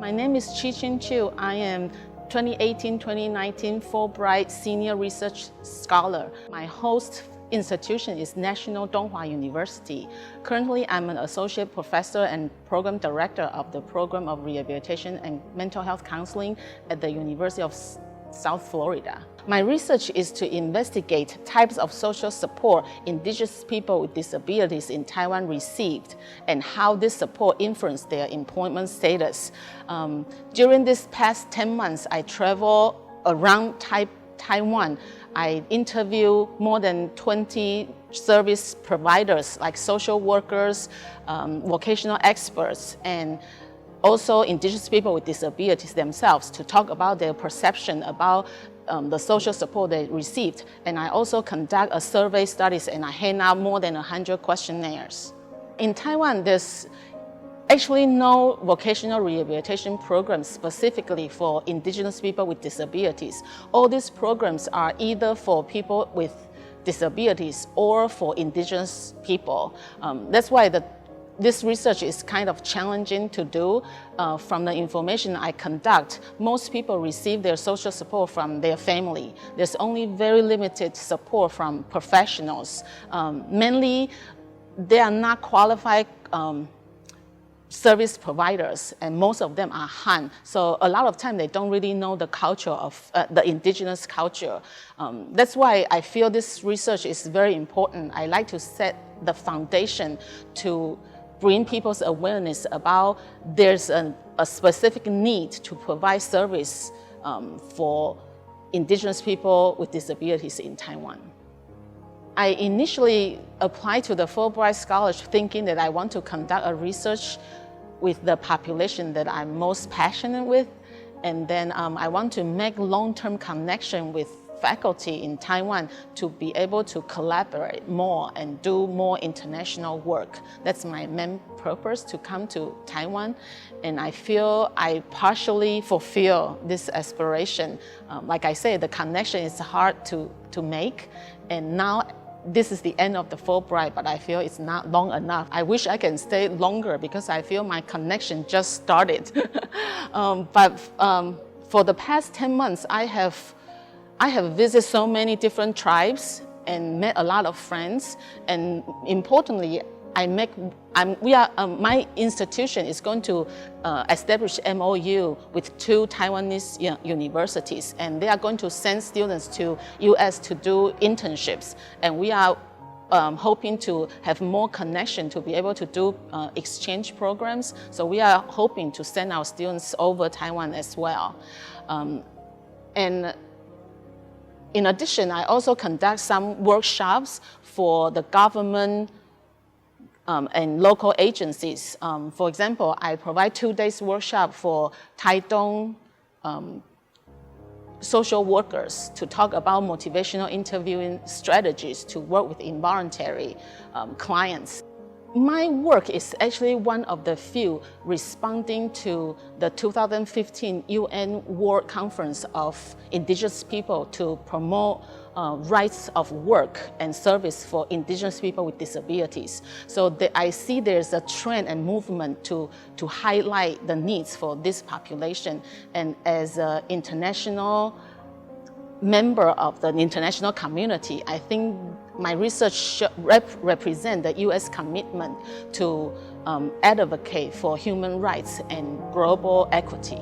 My name is Chih-Chin Chou. I am 2018-2019 Fulbright Senior Research Scholar. My host institution is National Donghua University. Currently, I'm an associate professor and program director of the Program of Rehabilitation and Mental Health Counseling at the University of South Florida. My research is to investigate types of social support Indigenous people with disabilities in Taiwan received and how this support influenced their employment status. During this past 10 months, I traveled around Taiwan. I interviewed more than 20 service providers like social workers, vocational experts, and also Indigenous people with disabilities themselves to talk about their perception about the social support they received. And I also conduct a survey studies and I hand out more than 100 questionnaires. In Taiwan, there's actually no vocational rehabilitation programs specifically for Indigenous people with disabilities. All these programs are either for people with disabilities or for Indigenous people. That's why this research is kind of challenging to do. From the information I conduct, most people receive their social support from their family. There's only very limited support from professionals. Mainly, they are not qualified service providers, and most of them are Han. So a lot of time they don't really know the culture of the Indigenous culture. That's why I feel this research is very important. I like to set the foundation to bring people's awareness about there's a specific need to provide service for Indigenous people with disabilities in Taiwan. I initially applied to the Fulbright Scholarship thinking that I want to conduct a research with the population that I'm most passionate with, and then I want to make long-term connection with faculty in Taiwan to be able to collaborate more and do more international work. That's my main purpose to come to Taiwan, and I feel I partially fulfill this aspiration. Like I say, the connection is hard to make, and now this is the end of the Fulbright, but I feel it's not long enough. I wish I can stay longer because I feel my connection just started. But for the past 10 months, I have visited so many different tribes and met a lot of friends. And importantly, my institution is going to establish MOU with 2 Taiwanese universities, and they are going to send students to US to do internships. And we are hoping to have more connection to be able to do exchange programs. So we are hoping to send our students over Taiwan as well. And in addition, I also conduct some workshops for the government and local agencies. For example, I provide 2 days workshop for Taitung social workers to talk about motivational interviewing strategies to work with involuntary clients. My work is actually one of the few responding to the 2015 UN World Conference of Indigenous People to promote rights of work and service for Indigenous people with disabilities. So I see there's a trend and movement to highlight the needs for this population. And as an international member of the international community, I think my research represents the U.S. commitment to advocate for human rights and global equity.